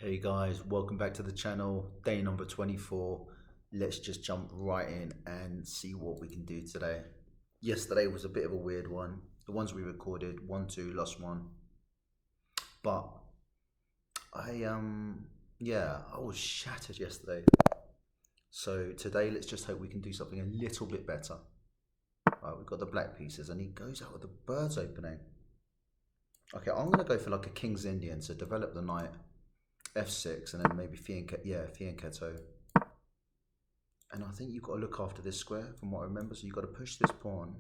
Hey guys, welcome back to the channel. Day number 24. Let's just jump right in and see what we can do today. Yesterday was a bit of a weird one. The ones we recorded, 1-2, lost one. But I was shattered yesterday. So today let's just hope we can do something a little bit better. Right, we've got the black pieces and he goes out with the birds opening. Okay, I'm gonna go for like a King's Indian to develop the knight. F6 and then maybe Fianchetto. And I think you've got to look after this square from what I remember. So you've got to push this pawn.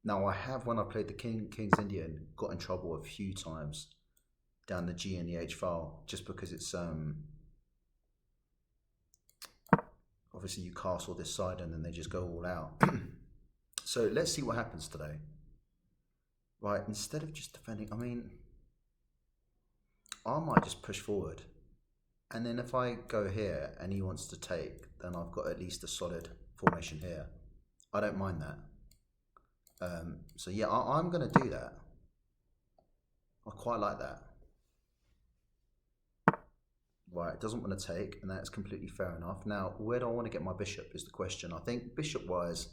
Now I have, when I played the King's Indian, got in trouble a few times down the G and the H file just because it's obviously you castle this side and then they just go all out. So let's see what happens today. Right, instead of just defending, I might just push forward. And then if I go here and he wants to take, then I've got at least a solid formation here. I don't mind that. So yeah, I'm going to do that. I quite like that. Right, it doesn't want to take, and that's completely fair enough. Now, where do I want to get my bishop is the question. I think bishop-wise,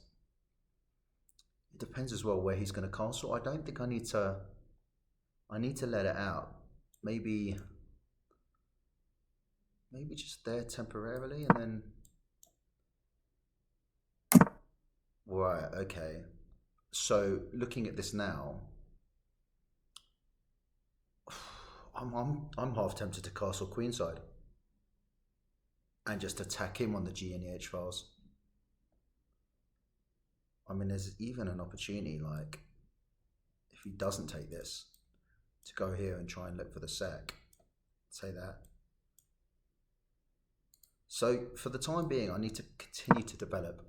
it depends as well where he's going to castle. I don't think I need to let it out. Maybe just there temporarily and then... Right, okay. So looking at this now, I'm half tempted to castle queenside and just attack him on the G and the H files. I mean, there's even an opportunity, like, if he doesn't take this, to go here and try and look for the sack. Say that. So for the time being, I need to continue to develop.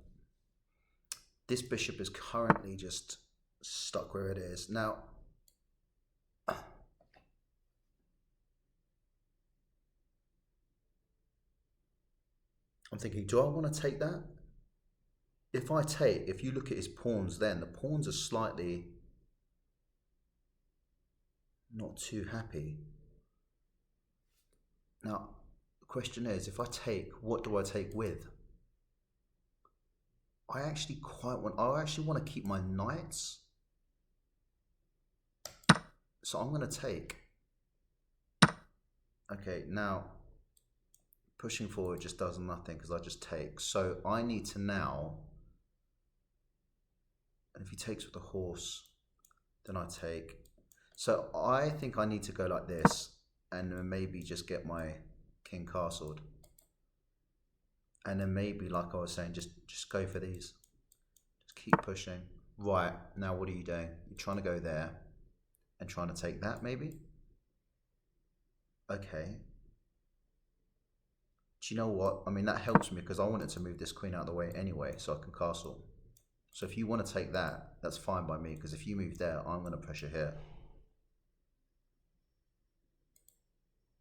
This bishop is currently just stuck where it is. Now, I'm thinking, do I want to take that? If you look at his pawns then, the pawns are slightly not too happy. Now, the question is, if I take, what do I take with? I actually want to keep my knights. So I'm going to take. Okay, now pushing forward just does nothing because I just take. So I need to now, and if he takes with the horse, then I take. So I think I need to go like this and then maybe just get my king castled. And then maybe, like I was saying, just go for these. Just keep pushing. Right, now what are you doing? You're trying to go there and trying to take that maybe? Okay. Do you know what? I mean, that helps me because I wanted to move this queen out of the way anyway so I can castle. So if you want to take that, that's fine by me because if you move there, I'm going to pressure here.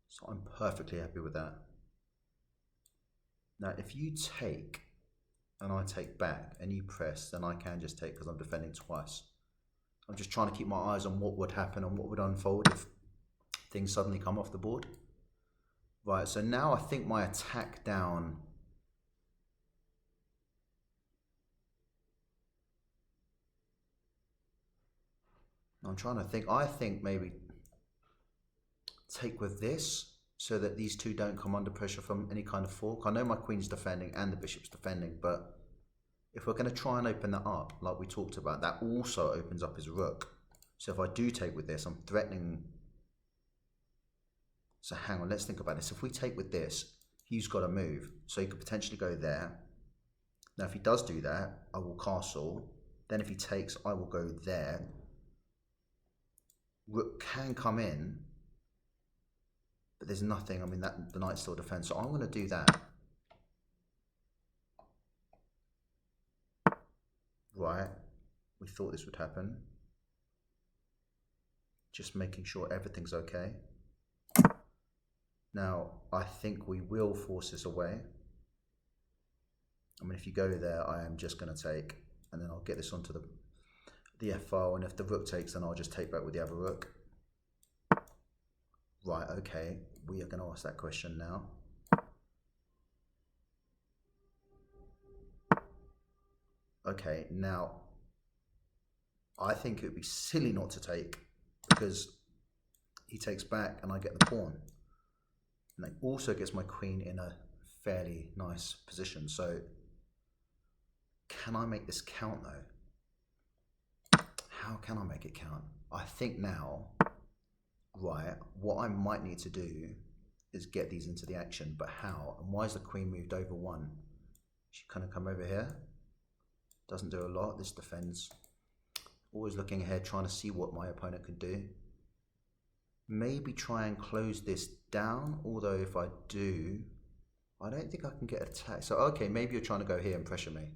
So I'm perfectly happy with that. Now, if you take and I take back and you press, then I can just take because I'm defending twice. I'm just trying to keep my eyes on what would happen and what would unfold if things suddenly come off the board. Right, so now I think my attack down... I'm trying to think. I think maybe take with this so that these two don't come under pressure from any kind of fork. I know my queen's defending and the bishop's defending, but if we're going to try and open that up, like we talked about, that also opens up his rook. So if I do take with this, I'm threatening. So hang on, let's think about this. If we take with this, he's got to move. So he could potentially go there. Now if he does do that, I will castle. Then if he takes, I will go there. Rook can come in, but there's nothing. I mean, that the knight still defends. So I'm going to do that. Right. We thought this would happen. Just making sure everything's okay. Now, I think we will force this away. I mean, if you go there, I am just going to take, and then I'll get this onto the F file, and if the rook takes, then I'll just take back with the other rook. Right, okay, we are going to ask that question now. Okay, now, I think it would be silly not to take, because he takes back and I get the pawn. And it also gets my queen in a fairly nice position. So, can I make this count though? How can I make it count? I think now, right, what I might need to do is get these into the action, but how? And why is the queen moved over one? She kind of come over here. Doesn't do a lot. This defends. Always looking ahead, trying to see what my opponent could do. Maybe try and close this down, although if I do, I don't think I can get attacked. So, okay, maybe you're trying to go here and pressure me.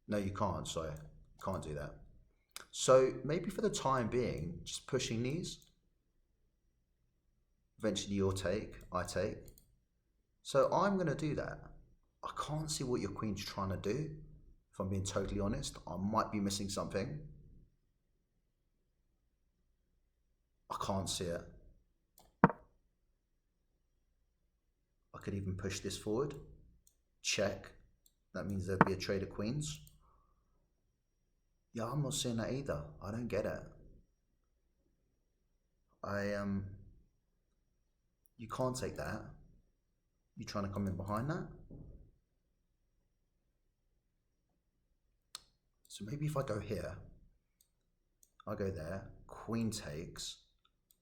No, you can't, so can't do that. So maybe for the time being, just pushing these. Eventually you'll take, I take. So I'm going to do that. I can't see what your queen's trying to do. If I'm being totally honest, I might be missing something. I can't see it. I could even push this forward. Check. That means there'd be a trade of queens. Yeah, I'm not seeing that either. I don't get it. You can't take that. You trying to come in behind that? So maybe if I go here, I go there, queen takes,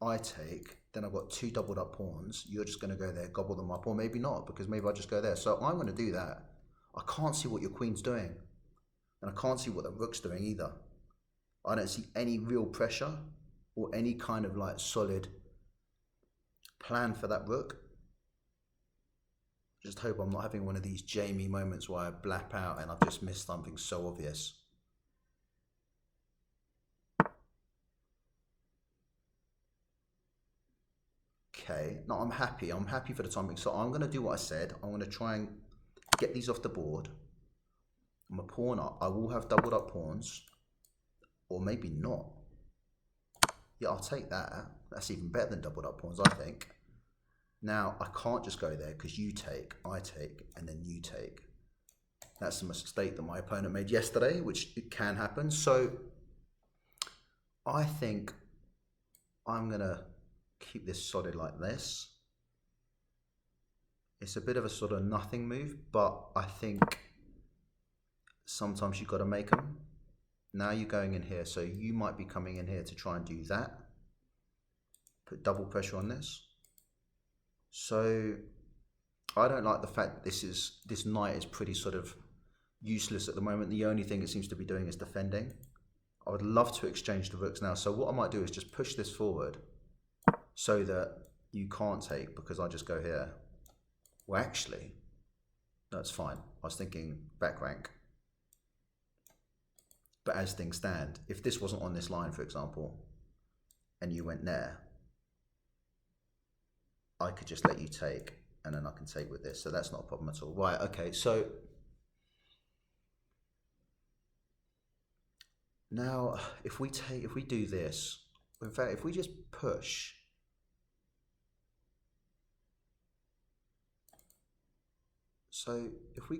I take, then I've got two doubled up pawns. You're just going to go there, gobble them up, or maybe not, because maybe I just go there. So I'm going to do that. I can't see what your queen's doing, and I can't see what the rook's doing either. I don't see any real pressure or any kind of like solid plan for that rook. Just hope I'm not having one of these Jamie moments where I blap out and I've just missed something so obvious. Okay, no, I'm happy. I'm happy for the timing. So I'm going to do what I said. I'm going to try and get these off the board. I'm a pawn up. I will have doubled up pawns. Or maybe not. Yeah, I'll take that. That's even better than doubled up pawns, I think. Now, I can't just go there because you take, I take, and then you take. That's a mistake that my opponent made yesterday, which it can happen. So, I think I'm going to keep this solid like this. It's a bit of a sort of nothing move, but I think sometimes you've got to make them. Now you're going in here, so you might be coming in here to try and do that. Put double pressure on this. So I don't like the fact that this knight is pretty sort of useless at the moment. The only thing it seems to be doing is defending. I would love to exchange the rooks now. So what I might do is just push this forward so that you can't take because I just go here. Well, actually, no, it's fine. I was thinking back rank. But as things stand, if this wasn't on this line, for example, and you went there, I could just let you take, and then I can take with this. So that's not a problem at all. Right, okay, so now if we do this, in fact, if we just push, so if we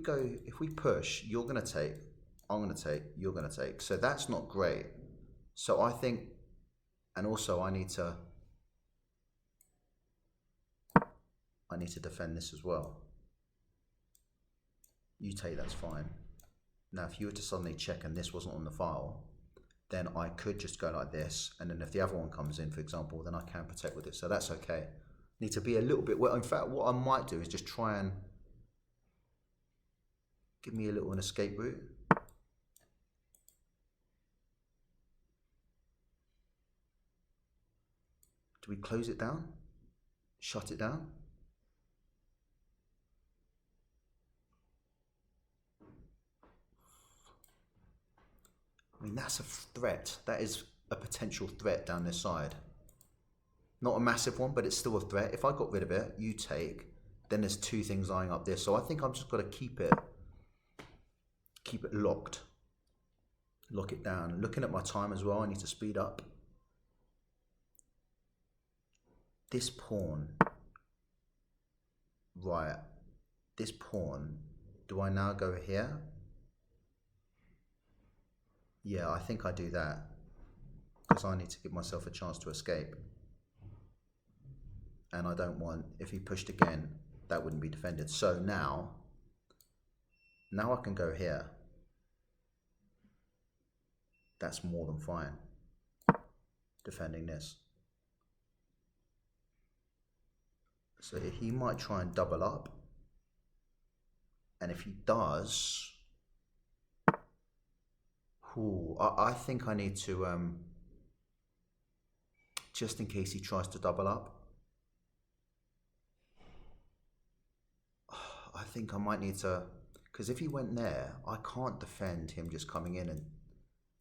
push, you're going to take, I'm going to take, you're going to take. So that's not great. So I think, and also I need to defend this as well. You take, that's fine. Now, if you were to suddenly check and this wasn't on the file, then I could just go like this. And then if the other one comes in, for example, then I can protect with it. So that's okay. Need to be a little bit, well, in fact, what I might do is just try and give me a little an escape route. Do we close it down? Shut it down? I mean, that's a threat. That is a potential threat down this side. Not a massive one, but it's still a threat. If I got rid of it, you take, then there's two things eyeing up this. So I think I've just got to keep it locked. Lock it down. Looking at my time as well, I need to speed up. this pawn, right, this pawn, do I now go here? Yeah, I think I do that because I need to give myself a chance to escape. And I don't want, if he pushed again, that wouldn't be defended. So now I can go here. That's more than fine, defending this. So he might try and double up. And if he does, I think I need to, just in case he tries to double up, I think I might need to, because if he went there, I can't defend him just coming in and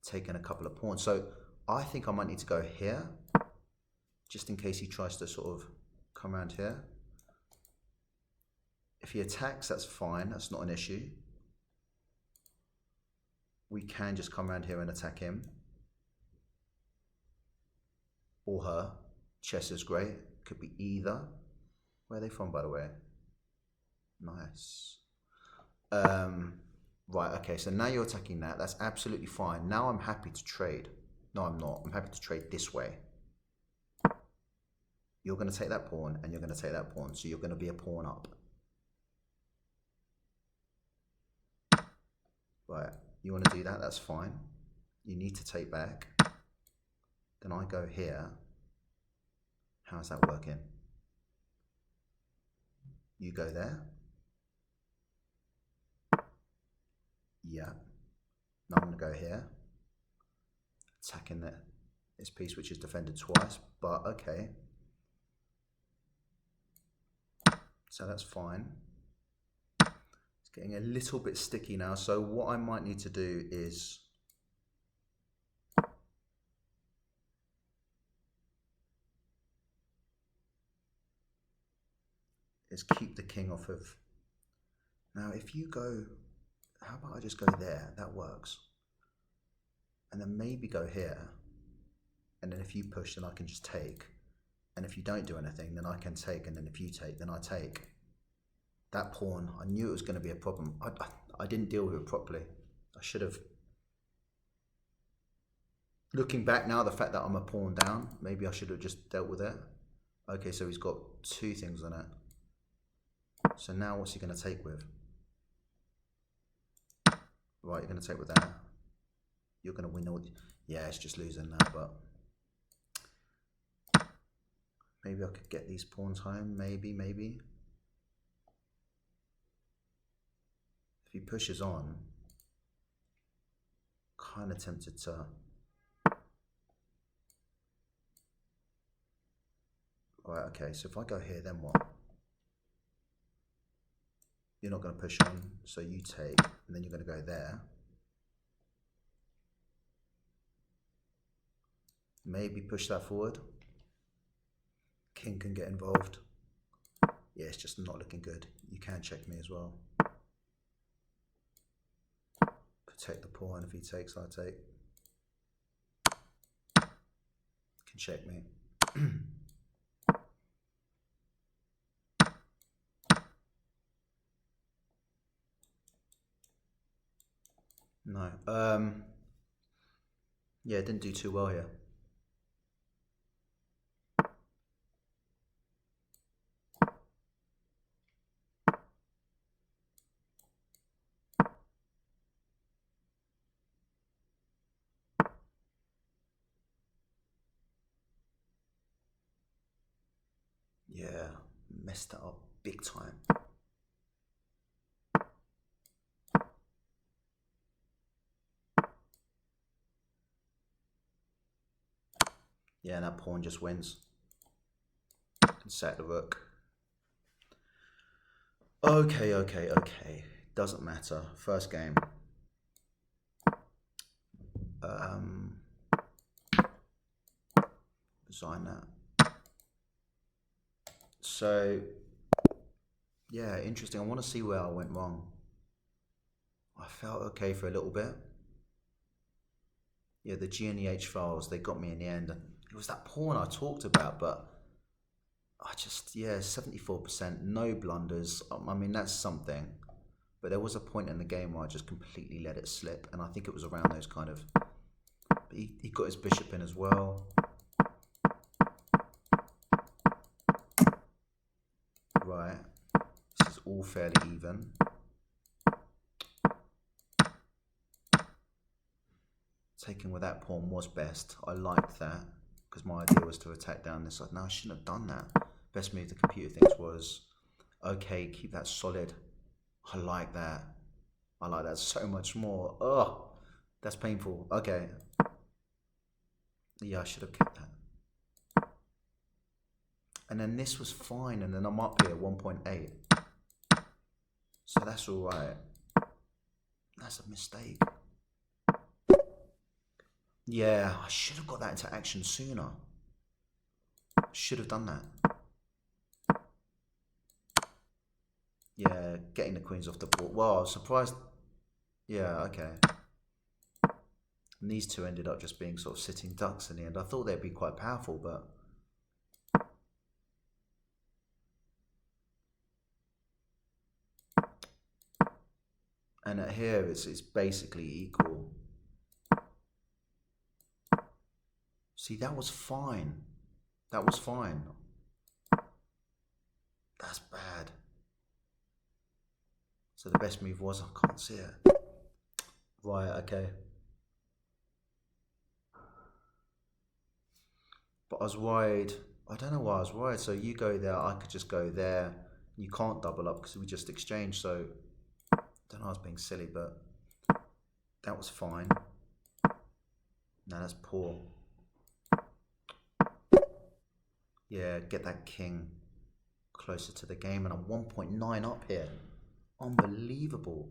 taking a couple of pawns. So I think I might need to go here, just in case he tries to sort of come around here. If he attacks, that's fine, that's not an issue. We can just come around here and attack him. Or her. Chess is great, could be either. Where are they from, by the way? Nice. Right, okay, so now you're attacking that. That's absolutely fine. Now I'm happy to trade. No, I'm not. I'm happy to trade this way. You're going to take that pawn, and you're going to take that pawn. So you're going to be a pawn up. Right, you want to do that? That's fine. You need to take back. Then I go here. How's that working? You go there. Yeah. Now I'm going to go here. Attacking this piece which is defended twice, but okay. So that's fine. It's getting a little bit sticky now, so what I might need to do is keep the king off of. Now if you go, how about I just go there? That works. And then maybe go here. And then if you push, then I can just take. And if you don't do anything, then I can take. And then if you take, then I take. That pawn, I knew it was going to be a problem. I didn't deal with it properly. I should have. Looking back now, the fact that I'm a pawn down, maybe I should have just dealt with it. Okay, so he's got two things on it. So now what's he going to take with? Right, you're going to take with that. You're going to win all. Yeah, it's just losing now, but maybe I could get these pawns home. Maybe. If he pushes on, kind of tempted to. Right, okay, so if I go here, then what? You're not going to push on, so you take, and then you're going to go there. Maybe push that forward. King can get involved. Yeah, it's just not looking good. You can check me as well. Protect the pawn. If he takes, I take. Can check me. No. Yeah, didn't do too well here. Yeah, messed that up big time. Yeah, and that pawn just wins. Can sack the rook. Okay. Doesn't matter. First game. Design that. So, yeah, interesting. I want to see where I went wrong. I felt okay for a little bit. Yeah, the G and the H files, they got me in the end. It was that pawn I talked about, but yeah, 74%, no blunders. I mean, that's something. But there was a point in the game where I just completely let it slip, and I think it was around those kind of. He got his bishop in as well. Right, this is all fairly even. Taking with that pawn was best. I liked that because my idea was to attack down this side. No, I shouldn't have done that. Best move the computer thinks was, okay, keep that solid. I like that. I like that so much more. Oh, that's painful. Okay. Yeah, I should have kept that. And then this was fine, and then I'm up here 1.8. So that's all right. That's a mistake. Yeah, I should have got that into action sooner. Should have done that. Yeah, getting the queens off the board. Well, I was surprised. Yeah, okay. And these two ended up just being sort of sitting ducks in the end. I thought they'd be quite powerful, but... And at here, it's basically equal. See, that was fine. That was fine. That's bad. So the best move was, I can't see it. Right, okay. But I was worried. I don't know why I was worried. So you go there, I could just go there. You can't double up because we just exchanged. So I don't know, I was being silly, but that was fine. No, that's poor. Yeah, get that king closer to the game, and I'm 1.9 up here. Unbelievable.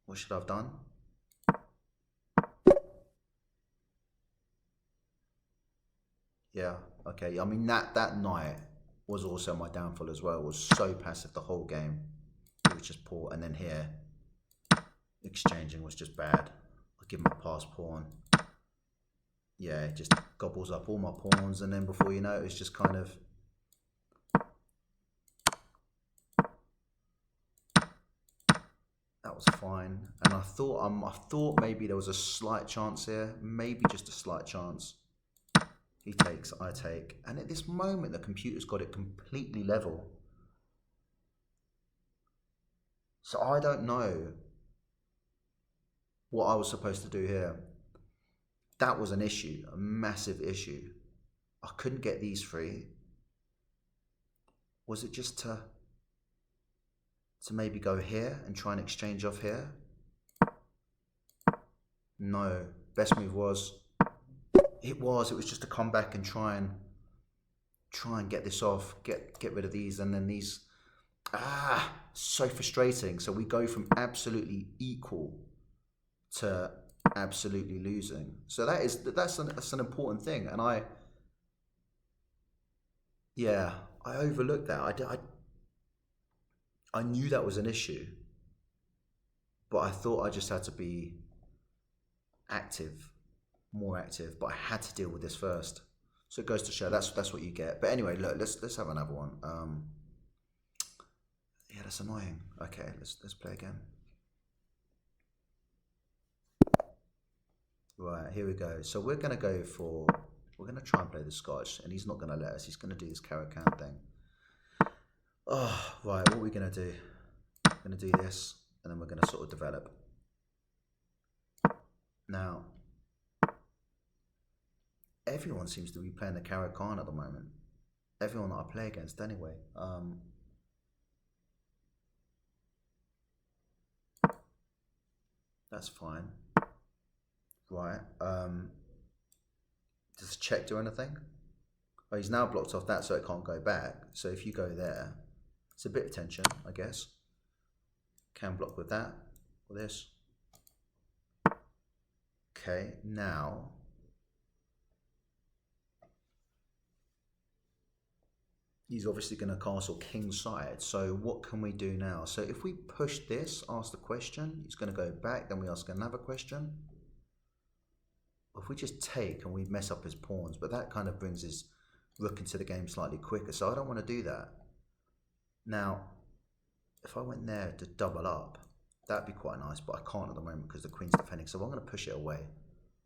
What should I have done? Yeah, okay. I mean, that night was also my downfall as well. It was so passive the whole game. It was just poor. And then here, exchanging was just bad. I give him a pass pawn. Yeah, it just gobbles up all my pawns, and then before you know it, it's just kind of... That was fine. And I thought maybe there was a slight chance here. Maybe just a slight chance. He takes, I take. And at this moment, the computer's got it completely level. So I don't know what I was supposed to do here. That was an issue, a massive issue. I couldn't get these three. Was it just to maybe go here and try and exchange off here? No. Best move was... It was just to come back and try and get this off, get rid of these, and then these. So frustrating. So we go from absolutely equal to absolutely losing. So that's an important thing, and I overlooked that. I knew that was an issue, but I thought I just had to be active. More active, but I had to deal with this first. So it goes to show that's what you get. But anyway, look, let's have another one. Yeah, that's annoying. Okay, let's play again. Right, here we go. So we're gonna try and play the Scotch, and he's not gonna let us. He's gonna do this carrot count thing. Oh, right, what are we gonna do? We're gonna do this, and then we're gonna sort of develop. Now, everyone seems to be playing the Carrot Khan at the moment. Everyone that I play against, anyway. That's fine. Right. Does check do anything? Oh, he's now blocked off that, so it can't go back. So if you go there, it's a bit of tension, I guess. Can block with that or this. Okay, now. He's obviously going to castle kingside. So what can we do now? So if we push this, ask the question, he's going to go back, then we ask another question. If we just take and we mess up his pawns, but that kind of brings his rook into the game slightly quicker. So I don't want to do that. Now, if I went there to double up, that'd be quite nice, but I can't at the moment because the queen's defending. So I'm going to push it away.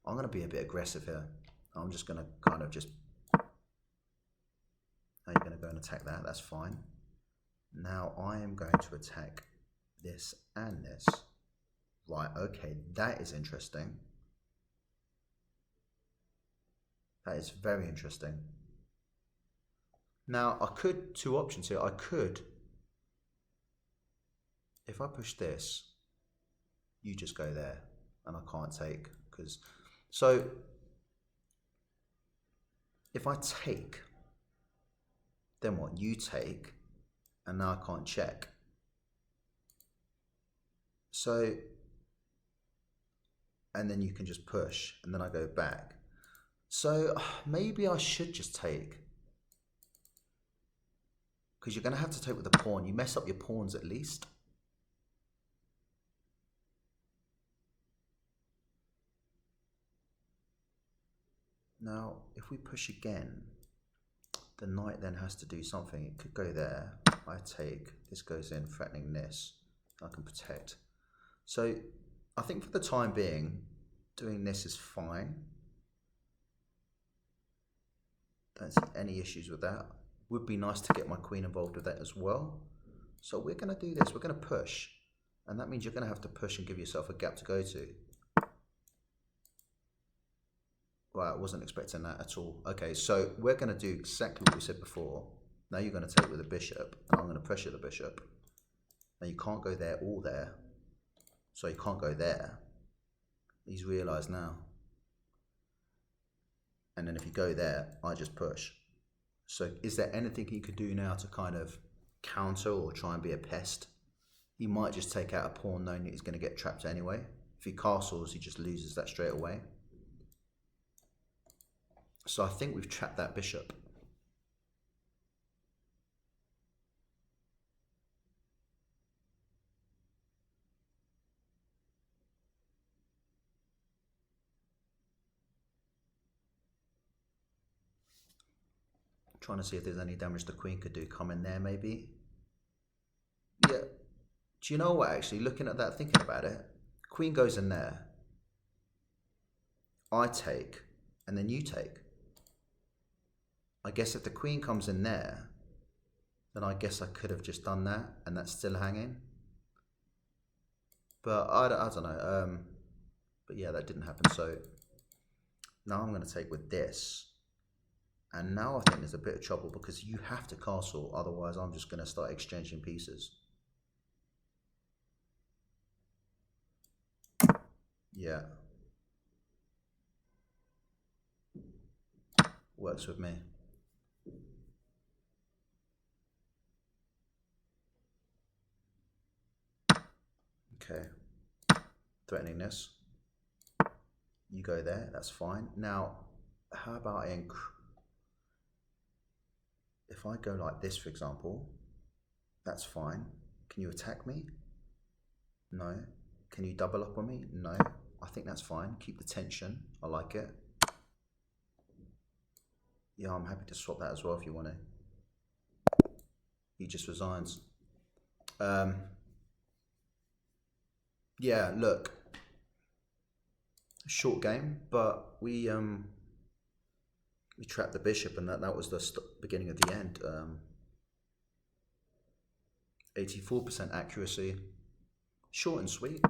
I'm going to be a bit aggressive here. I'm just going to kind of just... Now you're going to go and attack that. That's fine. Now I am going to attack this and this. Right, okay, that is interesting. That is very interesting. Now, I could, two options here. I could, if I push this, you just go there, and I can't take, because, so, if I take, then what? You take, and now I can't check. So, and then you can just push, and then I go back. So maybe I should just take, because you're going to have to take with the pawn. You mess up your pawns at least. Now, if we push again, the knight then has to do something. It could go there. I take. This goes in, threatening this. I can protect. So I think for the time being, doing this is fine. Don't see any issues with that. Would be nice to get my queen involved with that as well. So we're going to do this. We're going to push. And that means you're going to have to push and give yourself a gap to go to. Right, I wasn't expecting that at all. Okay, so we're going to do exactly what we said before. Now you're going to take with the bishop. And I'm going to pressure the bishop. Now you can't go there or there. So you can't go there. He's realised now. And then if you go there, I just push. So is there anything he could do now to kind of counter or try and be a pest? He might just take out a pawn knowing that he's going to get trapped anyway. If he castles, he just loses that straight away. So I think we've trapped that bishop. Trying to see if there's any damage the queen could do. Come in there maybe. Yeah. Do you know what, actually, looking at that, thinking about it, queen goes in there. I take, and then you take. I guess if the queen comes in there, then I guess I could have just done that, and that's still hanging. But I don't know. But yeah, that didn't happen. So now I'm going to take with this. And now I think there's a bit of trouble because you have to castle, otherwise I'm just going to start exchanging pieces. Yeah. Works with me. Okay. Threatening this. You go there, that's fine. Now, how about if I go like this, for example, that's fine. Can you attack me? No. Can you double up on me? No. I think that's fine. Keep the tension. I like it. Yeah, I'm happy to swap that as well if you want to. He just resigns. Yeah, look. Short game, but we trapped the bishop, and that was the beginning of the end. 84% accuracy. Short and sweet.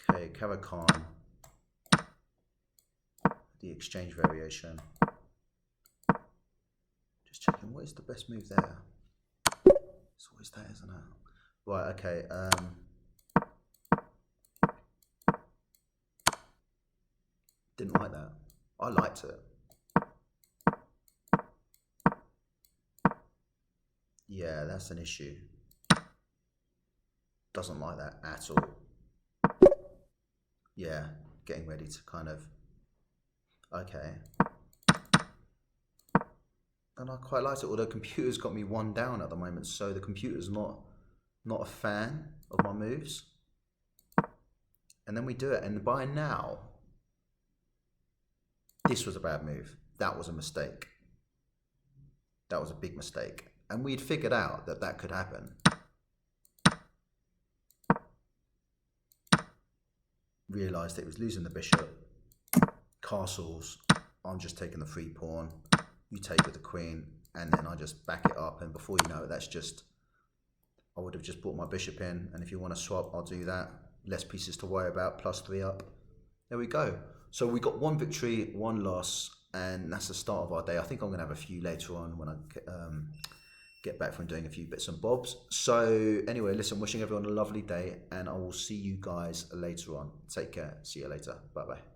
Okay, Caracan. The exchange variation. Just checking, what is the best move there? It's always that, isn't it? Right, okay. Didn't like that. I liked it. Yeah, that's an issue. Doesn't like that at all. Yeah, getting ready to kind of... Okay. And I quite liked it, although computer's got me one down at the moment, so the computer's not a fan of my moves. And then we do it, and by now, this was a bad move. that was a mistake. That was a big mistake. And we'd figured out that that could happen. Realised it was losing the bishop. Castles, I'm just taking the free pawn. You take with the queen, and then I just back it up. And before you know it, that's just, I would have just brought my bishop in. And if you want to swap, I'll do that. Less pieces to worry about, +3 up. There we go. So we got 1 victory, 1 loss, and that's the start of our day. I think I'm going to have a few later on when I get back from doing a few bits and bobs. So anyway, listen, wishing everyone a lovely day, and I will see you guys later on. Take care. See you later. Bye-bye.